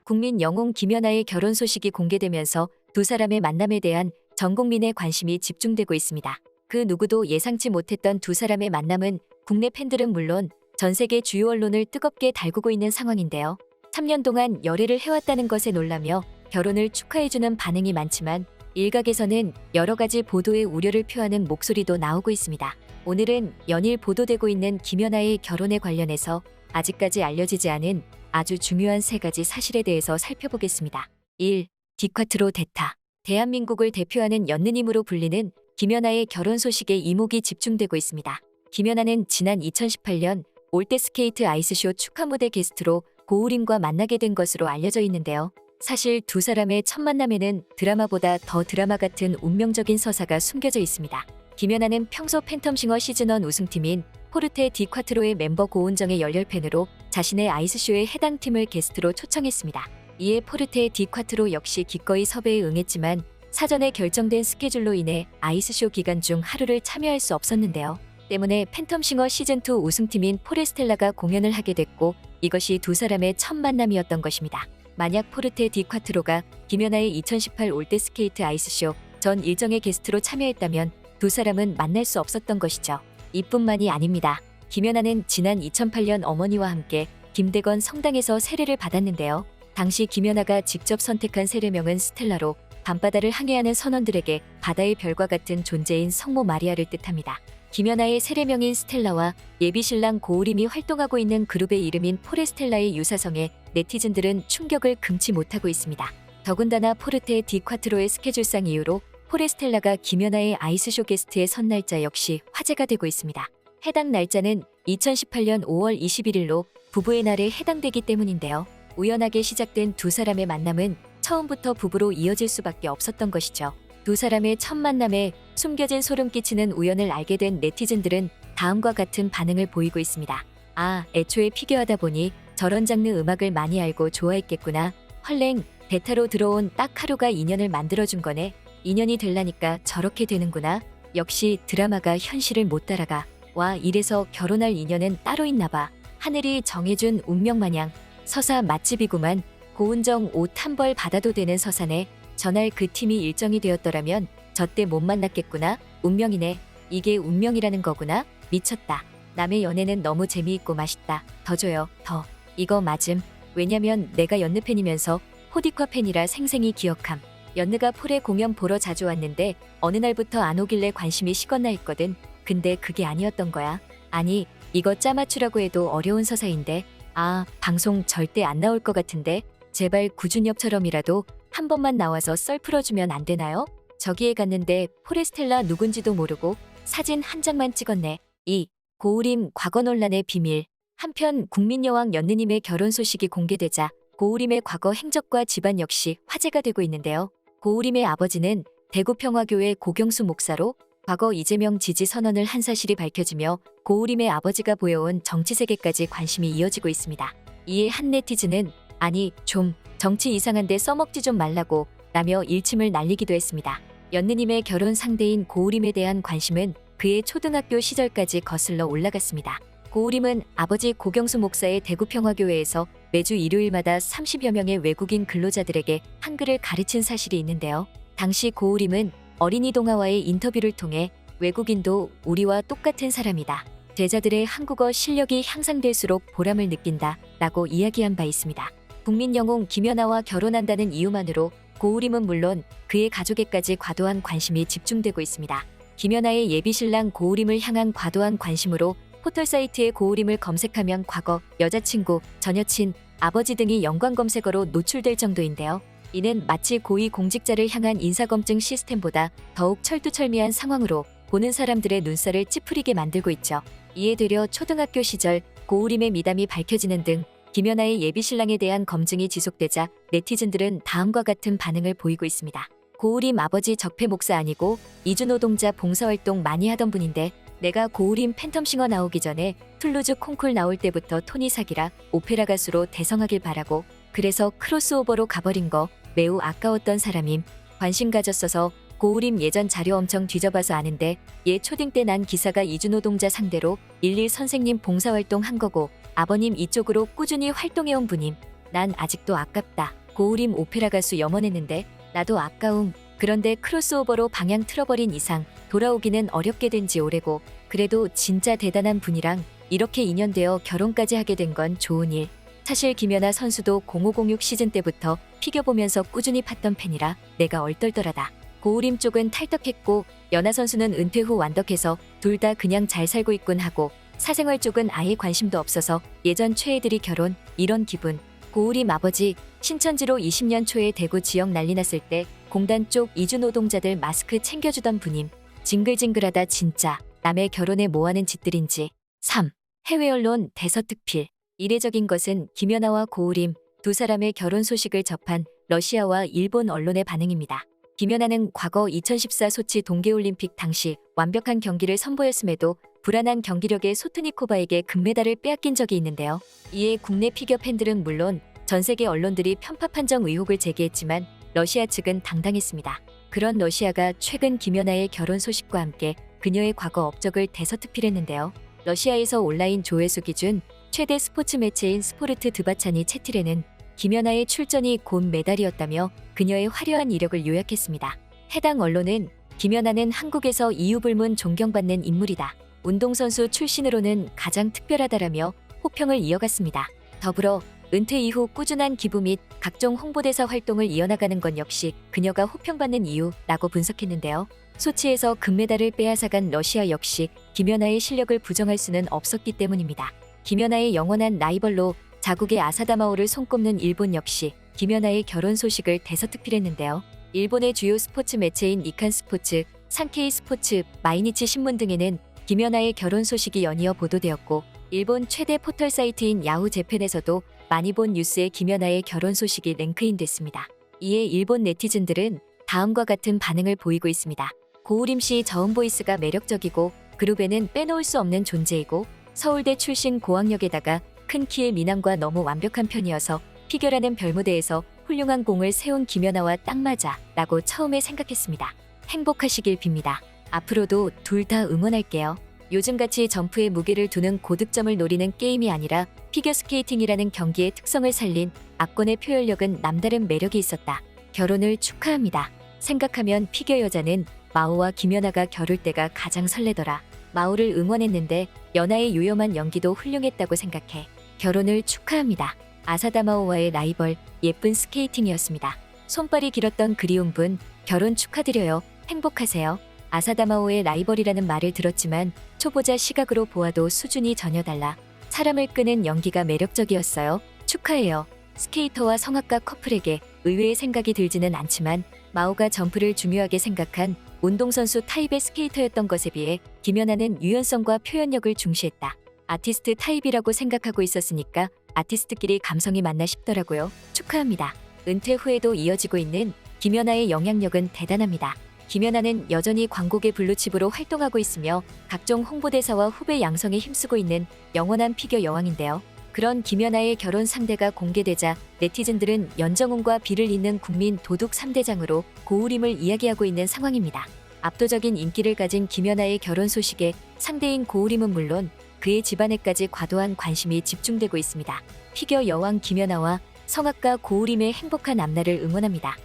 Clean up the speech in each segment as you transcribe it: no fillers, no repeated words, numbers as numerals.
국민 영웅 김연아의 결혼 소식이 공개되면서 두 사람의 만남에 대한 전 국민의 관심이 집중되고 있습니다. 그 누구도 예상치 못했던 두 사람의 만남은 국내 팬들은 물론 전 세계 주요 언론을 뜨겁게 달구고 있는 상황인데요. 3년 동안 열애를 해왔다는 것에 놀라며 결혼을 축하해주는 반응이 많지만 일각에서는 여러 가지 보도에 우려를 표하는 목소리도 나오고 있습니다. 오늘은 연일 보도되고 있는 김연아의 결혼에 관련해서 아직까지 알려지지 않은 아주 중요한 세 가지 사실에 대해서 살펴보겠습니다. 1. 디콰트로 대타. 대한민국을 대표하는 연느님으로 불리는 김연아의 결혼 소식에 이목이 집중되고 있습니다. 김연아는 지난 2018년 올드스케이트 아이스쇼 축하 무대 게스트로 고우림과 만나게 된 것으로 알려져 있는데요. 사실 두 사람의 첫 만남에는 드라마보다 더 드라마 같은 운명적인 서사가 숨겨져 있습니다. 김연아는 평소 팬텀싱어 시즌1 우승팀인 포르테 디콰트로의 멤버 고은정의 열렬 팬으로 자신의 아이스쇼에 해당 팀을 게스트로 초청했습니다. 이에 포르테 디콰트로 역시 기꺼이 섭외에 응했지만 사전에 결정된 스케줄로 인해 아이스쇼 기간 중 하루를 참여할 수 없었는데요. 때문에 팬텀싱어 시즌2 우승팀인 포레스텔라가 공연을 하게 됐고 이것이 두 사람의 첫 만남이었던 것입니다. 만약 포르테 디콰트로가 김연아의 2018 올드스케이트 아이스쇼 전 일정의 게스트로 참여했다면 두 사람은 만날 수 없었던 것이죠. 이뿐만이 아닙니다. 김연아는 지난 2008년 어머니와 함께 김대건 성당에서 세례를 받았는데요. 당시 김연아가 직접 선택한 세례명은 스텔라로 밤바다를 항해하는 선원들에게 바다의 별과 같은 존재인 성모 마리아를 뜻합니다. 김연아의 세례명인 스텔라와 예비신랑 고우림이 활동하고 있는 그룹의 이름인 포레스텔라의 유사성에 네티즌들은 충격을 금치 못하고 있습니다. 더군다나 포르테 디콰트로의 스케줄상 이유로 포레스텔라가 김연아의 아이스쇼 게스트에 선 날짜 역시 화제가 되고 있습니다. 해당 날짜는 2018년 5월 21일로 부부의 날에 해당되기 때문인데요. 우연하게 시작된 두 사람의 만남은 처음부터 부부로 이어질 수밖에 없었던 것이죠. 두 사람의 첫 만남에 숨겨진 소름 끼치는 우연을 알게 된 네티즌들은 다음과 같은 반응을 보이고 있습니다. 아, 애초에 피겨하다 보니 저런 장르 음악을 많이 알고 좋아했겠구나. 헐랭, 대타로 들어온 딱 하루가 인연을 만들어준 거네. 인연이 되려니까 저렇게 되는구나. 역시 드라마가 현실을 못 따라가. 와, 이래서 결혼할 인연은 따로 있나 봐. 하늘이 정해준 운명 마냥. 서사 맛집이구만. 고은정 옷 한 벌 받아도 되는 서사네. 전날 그 팀이 일정이 되었더라면 저때 못 만났겠구나. 운명이네. 이게 운명이라는 거구나. 미쳤다. 남의 연애는 너무 재미있고 맛있다. 더 줘요. 더. 이거 맞음. 왜냐면 내가 연느 팬이면서 포디과 팬이라 생생히 기억함. 연느가 폴의 공연 보러 자주 왔는데 어느 날부터 안 오길래 관심이 식었나 했거든. 근데 그게 아니었던 거야. 아니, 이거 짜맞추라고 해도 어려운 서사인데. 아, 방송 절대 안 나올 것 같은데. 제발 구준엽처럼이라도 한 번만 나와서 썰 풀어주면 안 되나요? 저기에 갔는데 포레스텔라 누군지도 모르고 사진 한 장만 찍었네. 2. 고우림 과거 논란의 비밀. 한편 국민여왕 연느님의 결혼 소식이 공개되자 고우림의 과거 행적과 집안 역시 화제가 되고 있는데요. 고우림의 아버지는 대구평화교회 고경수 목사로 과거 이재명 지지 선언을 한 사실이 밝혀지며 고우림의 아버지가 보여온 정치세계까지 관심이 이어지고 있습니다. 이에 한 네티즌은 아니 좀 정치 이상한데 써먹지 좀 말라고 라며 일침을 날리기도 했습니다. 연느님의 결혼 상대인 고우림에 대한 관심은 그의 초등학교 시절까지 거슬러 올라갔습니다. 고우림은 아버지 고경수 목사의 대구평화교회에서 매주 일요일마다 30여 명의 외국인 근로자들에게 한글을 가르친 사실이 있는데요. 당시 고우림은 어린이 동화와의 인터뷰를 통해 외국인도 우리와 똑같은 사람이다. 제자들의 한국어 실력이 향상될수록 보람을 느낀다 라고 이야기한 바 있습니다. 국민 영웅 김연아와 결혼한다는 이유만으로 고우림은 물론 그의 가족에까지 과도한 관심이 집중되고 있습니다. 김연아의 예비신랑 고우림을 향한 과도한 관심으로 포털사이트에 고우림을 검색하면 과거, 여자친구, 전여친, 아버지 등이 연관 검색어로 노출될 정도인데요. 이는 마치 고위 공직자를 향한 인사검증 시스템보다 더욱 철두철미한 상황으로 보는 사람들의 눈살을 찌푸리게 만들고 있죠. 이에 되려 초등학교 시절 고우림의 미담이 밝혀지는 등 김연아의 예비신랑에 대한 검증이 지속되자 네티즌들은 다음과 같은 반응을 보이고 있습니다. 고우림 아버지 적폐 목사 아니고 이주노동자 봉사활동 많이 하던 분인데 내가 고우림 팬텀싱어 나오기 전에 툴루즈 콩쿨 나올 때부터 토니 사기라 오페라 가수로 대성하길 바라고 그래서 크로스오버로 가버린 거 매우 아까웠던 사람임. 관심 가졌어서 고우림 예전 자료 엄청 뒤져봐서 아는데 얘 초딩 때 난 기사가 이주노동자 상대로 11 선생님 봉사활동 한 거고 아버님 이쪽으로 꾸준히 활동해온 분임. 난 아직도 아깝다. 고우림 오페라 가수 염원했는데 나도 아까움. 그런데 크로스오버로 방향 틀어버린 이상 돌아오기는 어렵게 된 지 오래고 그래도 진짜 대단한 분이랑 이렇게 인연되어 결혼까지 하게 된 건 좋은 일. 사실 김연아 선수도 0506 시즌 때부터 피겨 보면서 꾸준히 팠던 팬이라 내가 얼떨떨하다. 고우림 쪽은 탈덕했고 연아 선수는 은퇴 후 완덕해서 둘 다 그냥 잘 살고 있군 하고 사생활 쪽은 아예 관심도 없어서 예전 최애들이 결혼 이런 기분. 고우림 아버지 신천지로 20년 초에 대구 지역 난리 났을 때 공단 쪽 이주 노동자들 마스크 챙겨주던 분임. 징글징글하다 진짜. 남의 결혼에 뭐하는 짓들인지. 3. 해외 언론 대서특필. 이례적인 것은 김연아와 고우림 두 사람의 결혼 소식을 접한 러시아와 일본 언론의 반응입니다. 김연아는 과거 2014 소치 동계올림픽 당시 완벽한 경기를 선보였음에도 불안한 경기력의 소트니코바에게 금메달을 빼앗긴 적이 있는데요. 이에 국내 피겨 팬들은 물론 전 세계 언론들이 편파 판정 의혹을 제기했지만 러시아 측은 당당했습니다. 그런 러시아가 최근 김연아의 결혼 소식과 함께 그녀의 과거 업적을 대서특필했는데요. 러시아에서 온라인 조회수 기준 최대 스포츠 매체인 스포르트 드바찬이 채틸에는 김연아의 출전이 곧 메달이었다며 그녀의 화려한 이력을 요약했습니다. 해당 언론은 김연아는 한국에서 이유불문 존경받는 인물이다. 운동선수 출신으로는 가장 특별하다라며 호평을 이어갔습니다. 더불어 은퇴 이후 꾸준한 기부 및 각종 홍보대사 활동을 이어나가는 건 역시 그녀가 호평받는 이유라고 분석했는데요. 소치에서 금메달을 빼앗아간 러시아 역시 김연아의 실력을 부정할 수는 없었기 때문입니다. 김연아의 영원한 라이벌로 자국의 아사다마오를 손꼽는 일본 역시 김연아의 결혼 소식을 대서특필했는데요. 일본의 주요 스포츠 매체인 니칸 스포츠, 산케이 스포츠, 마이니치 신문 등에는 김연아의 결혼 소식이 연이어 보도되었고 일본 최대 포털 사이트인 야후 재팬에서도 많이 본 뉴스에 김연아의 결혼 소식이 랭크인 됐습니다. 이에 일본 네티즌들은 다음과 같은 반응을 보이고 있습니다. 고우림 씨 저음 보이스가 매력적이고 그룹에는 빼놓을 수 없는 존재이고 서울대 출신 고학력에다가 큰 키의 미남과 너무 완벽한 편이어서 피겨라는 별무대에서 훌륭한 공을 세운 김연아와 딱 맞아 라고 처음에 생각했습니다. 행복하시길 빕니다. 앞으로도 둘 다 응원할게요. 요즘같이 점프에 무게를 두는 고득점을 노리는 게임이 아니라 피겨스케이팅이라는 경기의 특성을 살린 악권의 표현력은 남다른 매력이 있었다. 결혼을 축하합니다. 생각하면 피겨 여자는 마오와 김연아가 겨룰 때가 가장 설레더라. 마오를 응원했는데 연아의 요염한 연기도 훌륭했다고 생각해. 결혼을 축하합니다. 아사다마오와의 라이벌 예쁜 스케이팅이었습니다. 손발이 길었던 그리운 분 결혼 축하드려요. 행복하세요. 아사다마오의 라이벌이라는 말을 들었지만 초보자 시각으로 보아도 수준이 전혀 달라 사람을 끄는 연기가 매력적이었어요. 축하해요. 스케이터와 성악가 커플에게 의외의 생각이 들지는 않지만 마오가 점프를 중요하게 생각한 운동선수 타입의 스케이터였던 것에 비해 김연아는 유연성과 표현력을 중시했다. 아티스트 타입이라고 생각하고 있었으니까 아티스트끼리 감성이 맞나 싶더라고요. 축하합니다. 은퇴 후에도 이어지고 있는 김연아의 영향력은 대단합니다. 김연아는 여전히 광고계 블루칩으로 활동하고 있으며 각종 홍보대사와 후배 양성에 힘쓰고 있는 영원한 피겨 여왕인데요. 그런 김연아의 결혼 상대가 공개되자 네티즌들은 연정훈과 비를 잇는 국민 도둑 3대장으로 고우림을 이야기하고 있는 상황입니다. 압도적인 인기를 가진 김연아의 결혼 소식에 상대인 고우림은 물론 그의 집안에까지 과도한 관심이 집중되고 있습니다. 피겨 여왕 김연아와 성악가 고우림의 행복한 앞날을 응원합니다.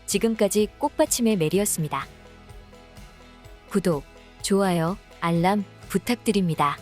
지금까지 꽃받침의 메리였습니다. 구독, 좋아요, 알람 부탁드립니다.